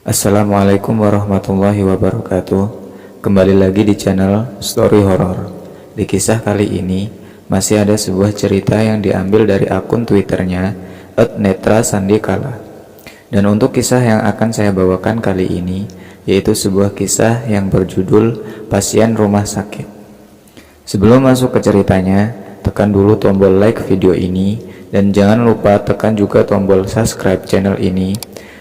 Assalamualaikum warahmatullahi wabarakatuh. Kembali lagi di channel Story Horror. Di kisah kali ini masih ada sebuah cerita yang diambil dari akun Twitternya @netrasandikala. Dan untuk kisah yang akan saya bawakan kali ini yaitu sebuah kisah yang berjudul Pasien Rumah Sakit. Sebelum masuk ke ceritanya, tekan dulu tombol like video ini dan jangan lupa tekan juga tombol subscribe channel ini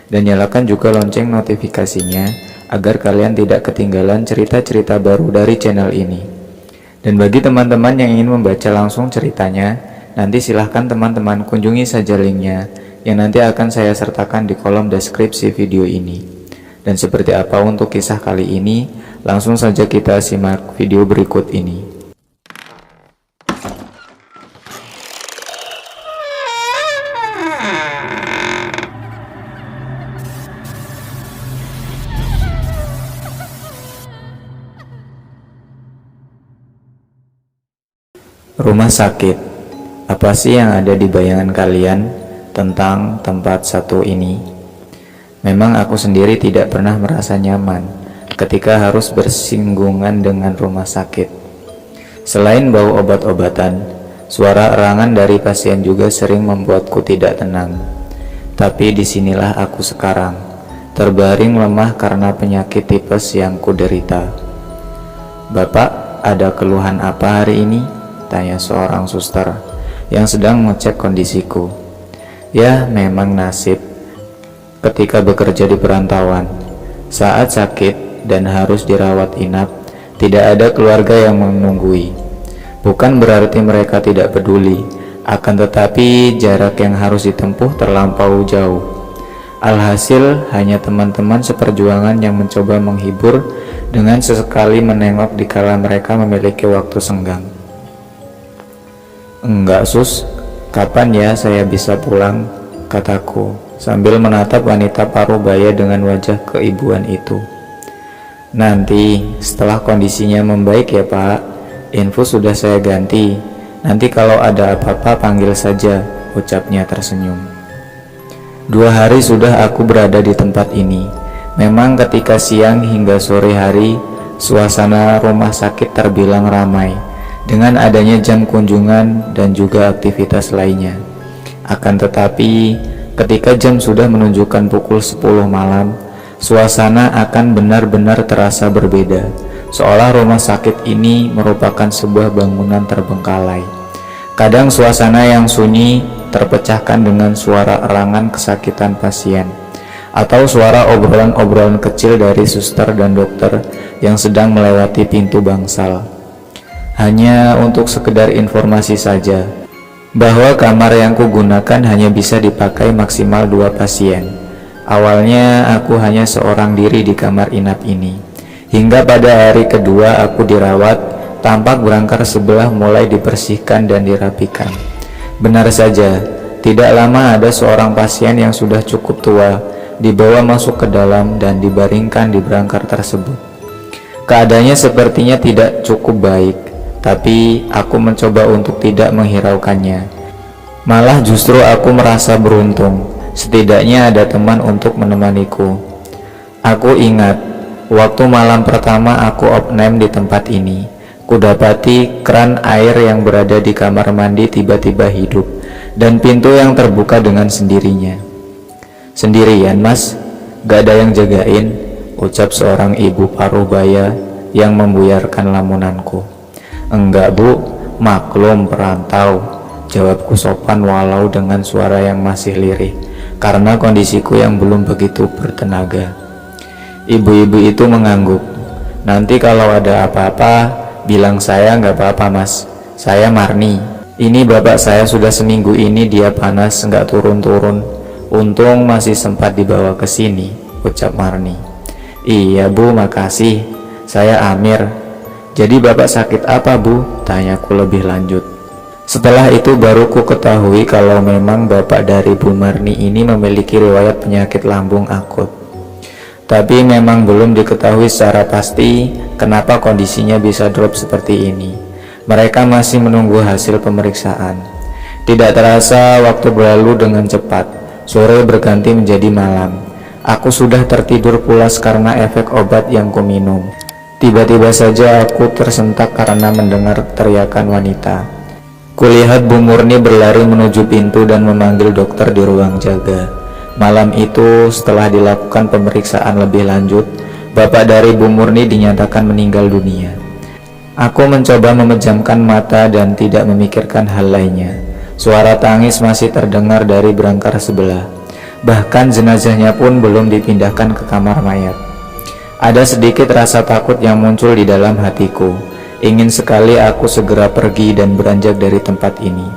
dan nyalakan juga lonceng notifikasinya agar kalian tidak ketinggalan cerita-cerita baru dari channel ini. Dan bagi teman-teman yang ingin membaca langsung ceritanya, nanti silahkan teman-teman kunjungi saja linknya yang nanti akan saya sertakan di kolom deskripsi video ini. Dan seperti apa untuk kisah kali ini, langsung saja kita simak video berikut ini. Rumah sakit. Apa sih yang ada di bayangan kalian tentang tempat satu ini? Memang aku sendiri tidak pernah merasa nyaman ketika harus bersinggungan dengan rumah sakit. Selain bau obat-obatan, suara erangan dari pasien juga sering membuatku tidak tenang. Tapi disinilah aku sekarang, terbaring lemah karena penyakit tipes yang kuderita. "Bapak, ada keluhan apa hari ini?" tanya seorang suster yang sedang mengecek kondisiku. Ya, memang nasib ketika bekerja di perantauan. Saat sakit dan harus dirawat inap, tidak ada keluarga yang menunggui. Bukan berarti mereka tidak peduli, akan tetapi jarak yang harus ditempuh terlampau jauh. Alhasil, hanya teman-teman seperjuangan yang mencoba menghibur dengan sesekali menengok dikala mereka memiliki waktu senggang. "Enggak sus, kapan ya saya bisa pulang?" kataku sambil menatap wanita paruh baya dengan wajah keibuan itu. "Nanti setelah kondisinya membaik ya pak, infus sudah saya ganti. Nanti kalau ada apa-apa panggil saja," ucapnya tersenyum. 2 hari sudah aku berada di tempat ini. Memang ketika siang hingga sore hari, suasana rumah sakit terbilang ramai dengan adanya jam kunjungan dan juga aktivitas lainnya. Akan tetapi, ketika jam sudah menunjukkan pukul 10 malam, suasana akan benar-benar terasa berbeda, seolah rumah sakit ini merupakan sebuah bangunan terbengkalai. Kadang suasana yang sunyi terpecahkan dengan suara erangan kesakitan pasien, atau suara obrolan-obrolan kecil dari suster dan dokter yang sedang melewati pintu bangsal. Hanya untuk sekedar informasi saja, bahwa kamar yang kugunakan hanya bisa dipakai maksimal 2 pasien. Awalnya aku hanya seorang diri di kamar inap ini, hingga pada hari kedua aku dirawat, tampak berangkar sebelah mulai dibersihkan dan dirapikan. Benar saja, tidak lama ada seorang pasien yang sudah cukup tua dibawa masuk ke dalam dan dibaringkan di berangkar tersebut. Keadaannya sepertinya tidak cukup baik, tapi aku mencoba untuk tidak menghiraukannya. Malah justru aku merasa beruntung, setidaknya ada teman untuk menemaniku. Aku ingat, waktu malam pertama aku opname di tempat ini, kudapati keran air yang berada di kamar mandi tiba-tiba hidup, dan pintu yang terbuka dengan sendirinya. "Sendirian mas? Gak ada yang jagain?" ucap seorang ibu paruh baya yang membuyarkan lamunanku. "Enggak bu, maklum perantau," jawabku sopan walau dengan suara yang masih lirih karena kondisiku yang belum begitu bertenaga. Ibu-ibu itu mengangguk. "Nanti kalau ada apa-apa bilang saya." "Enggak apa-apa mas, saya Marni. Ini bapak saya sudah seminggu ini dia panas enggak turun-turun. Untung masih sempat dibawa ke sini," ucap Marni. "Iya bu, makasih. Saya Amir. Jadi bapak sakit apa bu?" tanyaku lebih lanjut. Setelah itu baru ku ketahui kalau memang bapak dari Bu Marni ini memiliki riwayat penyakit lambung akut. Tapi memang belum diketahui secara pasti kenapa kondisinya bisa drop seperti ini. Mereka masih menunggu hasil pemeriksaan. Tidak terasa waktu berlalu dengan cepat. Sore berganti menjadi malam. Aku sudah tertidur pulas karena efek obat yang kuminum. Tiba-tiba saja aku tersentak karena mendengar teriakan wanita. Kulihat Bu Murni berlari menuju pintu dan memanggil dokter di ruang jaga. Malam itu, setelah dilakukan pemeriksaan lebih lanjut, bapak dari Bu Murni dinyatakan meninggal dunia. Aku mencoba memejamkan mata dan tidak memikirkan hal lainnya. Suara tangis masih terdengar dari brangkar sebelah. Bahkan jenazahnya pun belum dipindahkan ke kamar mayat. Ada sedikit rasa takut yang muncul di dalam hatiku. Ingin sekali aku segera pergi dan beranjak dari tempat ini.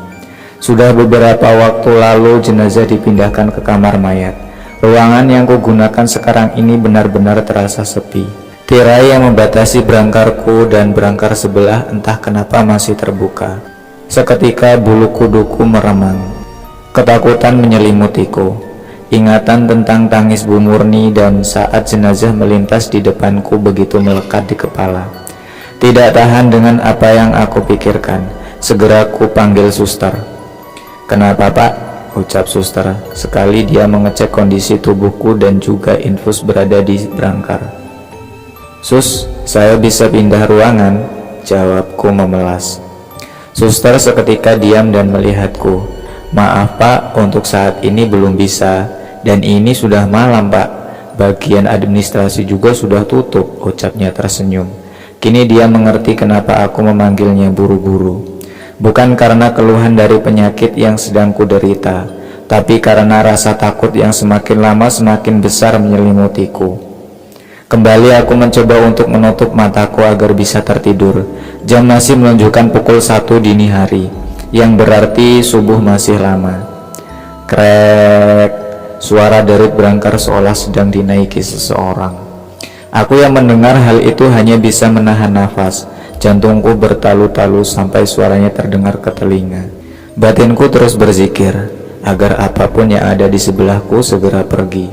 Sudah beberapa waktu lalu jenazah dipindahkan ke kamar mayat. Ruangan yang kugunakan sekarang ini benar-benar terasa sepi. Tirai yang membatasi brangkarku dan brangkar sebelah entah kenapa masih terbuka. Seketika bulu kuduku meremang. Ketakutan menyelimutiku. Ingatan tentang tangis Bu Murni dan saat jenazah melintas di depanku begitu melekat di kepala. Tidak tahan dengan apa yang aku pikirkan, segera ku panggil suster. "Kenapa Pak?" ucap suster, sekali dia mengecek kondisi tubuhku dan juga infus berada di brangkar. "Sus, saya bisa pindah ruangan?" jawabku memelas. Suster seketika diam dan melihatku. "Maaf Pak, untuk saat ini belum bisa, dan ini sudah malam Pak. Bagian administrasi juga sudah tutup," ucapnya tersenyum. Kini dia mengerti kenapa aku memanggilnya buru-buru. Bukan karena keluhan dari penyakit yang sedang kuderita, tapi karena rasa takut yang semakin lama semakin besar menyelimutiku. Kembali aku mencoba untuk menutup mataku agar bisa tertidur. Jam masih menunjukkan pukul 1 dini hari, yang berarti subuh masih lama. Krek, suara derit brangkar seolah sedang dinaiki seseorang. Aku yang mendengar hal itu hanya bisa menahan nafas. Jantungku bertalu-talu sampai suaranya terdengar ke telinga. Batinku terus berzikir agar apapun yang ada di sebelahku segera pergi.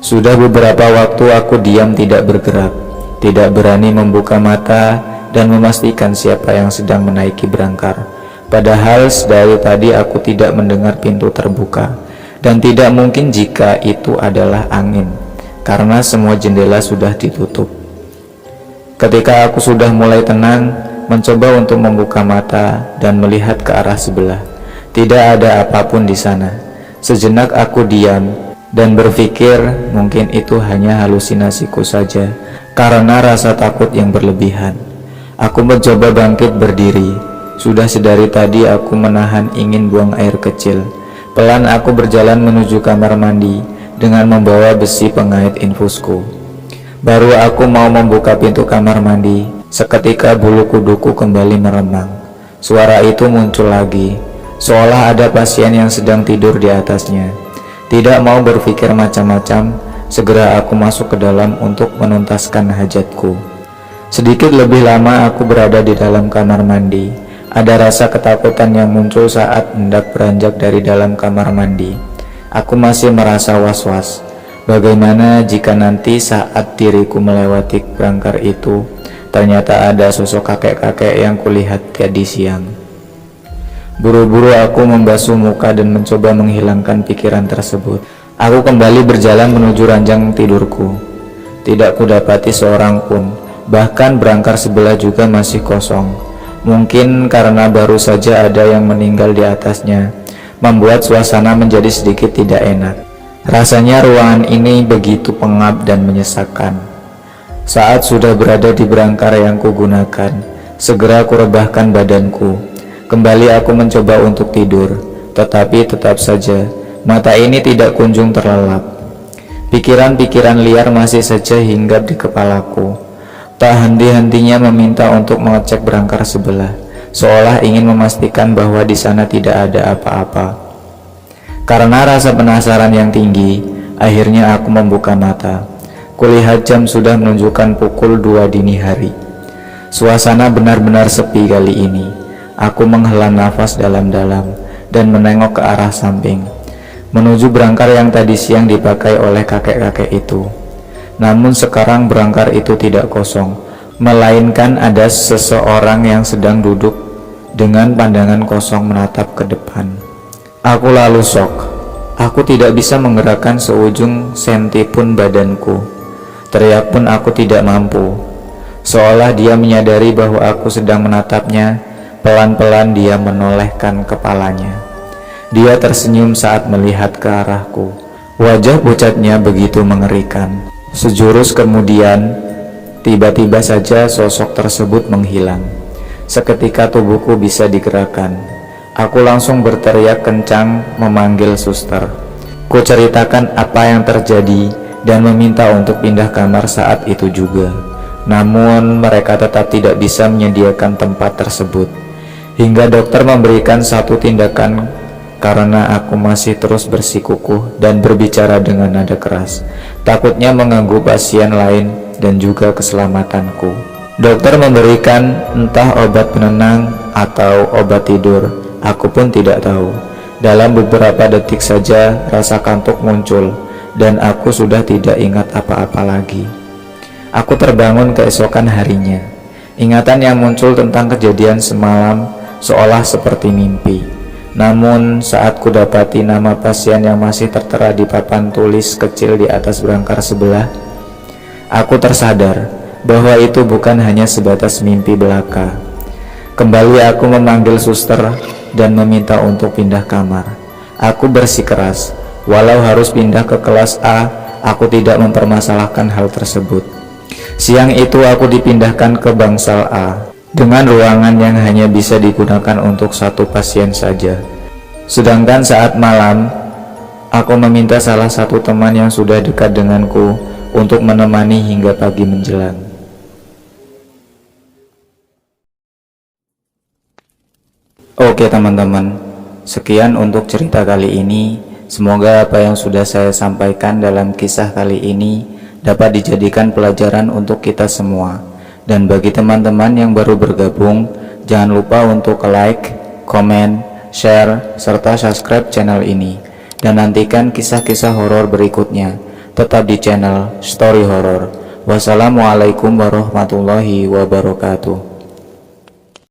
Sudah beberapa waktu aku diam tidak bergerak, tidak berani membuka mata dan memastikan siapa yang sedang menaiki brangkar. Padahal dari tadi aku tidak mendengar pintu terbuka, dan tidak mungkin jika itu adalah angin, karena semua jendela sudah ditutup. Ketika aku sudah mulai tenang, mencoba untuk membuka mata dan melihat ke arah sebelah, tidak ada apapun di sana. Sejenak aku diam dan berpikir mungkin itu hanya halusinasiku saja karena rasa takut yang berlebihan. Aku mencoba bangkit berdiri. Sudah sedari tadi aku menahan ingin buang air kecil. Pelan aku berjalan menuju kamar mandi dengan membawa besi pengait infusku. Baru aku mau membuka pintu kamar mandi, seketika bulu kuduku kembali meremang. Suara itu muncul lagi, seolah ada pasien yang sedang tidur di atasnya. Tidak mau berpikir macam-macam, segera aku masuk ke dalam untuk menuntaskan hajatku. Sedikit lebih lama aku berada di dalam kamar mandi. Ada rasa ketakutan yang muncul saat hendak beranjak dari dalam kamar mandi. Aku masih merasa was-was. Bagaimana jika nanti saat diriku melewati brangkar itu, ternyata ada sosok kakek-kakek yang kulihat tadi siang. Buru-buru aku membasuh muka dan mencoba menghilangkan pikiran tersebut. Aku kembali berjalan menuju ranjang tidurku. Tidak kudapati seorang pun, bahkan brangkar sebelah juga masih kosong. Mungkin karena baru saja ada yang meninggal di atasnya, membuat suasana menjadi sedikit tidak enak. Rasanya ruangan ini begitu pengap dan menyesakkan. Saat sudah berada di brangkar yang kugunakan, segera kurebahkan badanku. Kembali aku mencoba untuk tidur, tetapi tetap saja mata ini tidak kunjung terlelap. Pikiran-pikiran liar masih saja hinggap di kepalaku. Tak henti-hentinya meminta untuk mengecek brangkar sebelah, seolah ingin memastikan bahwa di sana tidak ada apa-apa. Karena rasa penasaran yang tinggi, akhirnya aku membuka mata. Kulihat jam sudah menunjukkan pukul 2 dini hari. Suasana benar-benar sepi kali ini. Aku menghela nafas dalam-dalam dan menengok ke arah samping, menuju brangkar yang tadi siang dipakai oleh kakek-kakek itu. Namun sekarang brangkar itu tidak kosong, melainkan ada seseorang yang sedang duduk dengan pandangan kosong menatap ke depan. Aku lalu shock. Aku tidak bisa menggerakkan seujung senti pun badanku. Teriak pun aku tidak mampu. Seolah dia menyadari bahwa aku sedang menatapnya. Pelan-pelan dia menolehkan kepalanya. Dia tersenyum saat melihat ke arahku. Wajah pucatnya begitu mengerikan. Sejurus kemudian, tiba-tiba saja sosok tersebut menghilang. Seketika tubuhku bisa digerakkan. Aku langsung berteriak kencang memanggil suster. Ku ceritakan apa yang terjadi dan meminta untuk pindah kamar saat itu juga. Namun mereka tetap tidak bisa menyediakan tempat tersebut. Hingga dokter memberikan satu tindakan karena aku masih terus bersikukuh dan berbicara dengan nada keras. Takutnya mengganggu pasien lain dan juga keselamatanku. Dokter memberikan entah obat penenang atau obat tidur. Aku pun tidak tahu. Dalam beberapa detik saja rasa kantuk muncul dan aku sudah tidak ingat apa-apa lagi. Aku terbangun keesokan harinya. Ingatan yang muncul tentang kejadian semalam seolah seperti mimpi. Namun saat ku dapati nama pasien yang masih tertera di papan tulis kecil di atas brangkar sebelah, aku tersadar bahwa itu bukan hanya sebatas mimpi belaka. Kembali aku memanggil suster dan meminta untuk pindah kamar. Aku bersikeras, walau harus pindah ke kelas A, aku tidak mempermasalahkan hal tersebut. Siang itu aku dipindahkan ke bangsal A dengan ruangan yang hanya bisa digunakan untuk satu pasien saja. Sedangkan saat malam, aku meminta salah satu teman yang sudah dekat denganku untuk menemani hingga pagi menjelang. Oke teman-teman, sekian untuk cerita kali ini. Semoga apa yang sudah saya sampaikan dalam kisah kali ini dapat dijadikan pelajaran untuk kita semua. Dan bagi teman-teman yang baru bergabung, jangan lupa untuk like, komen, share, serta subscribe channel ini. Dan nantikan kisah-kisah horor berikutnya tetap di channel Story Horror. Wassalamualaikum warahmatullahi wabarakatuh.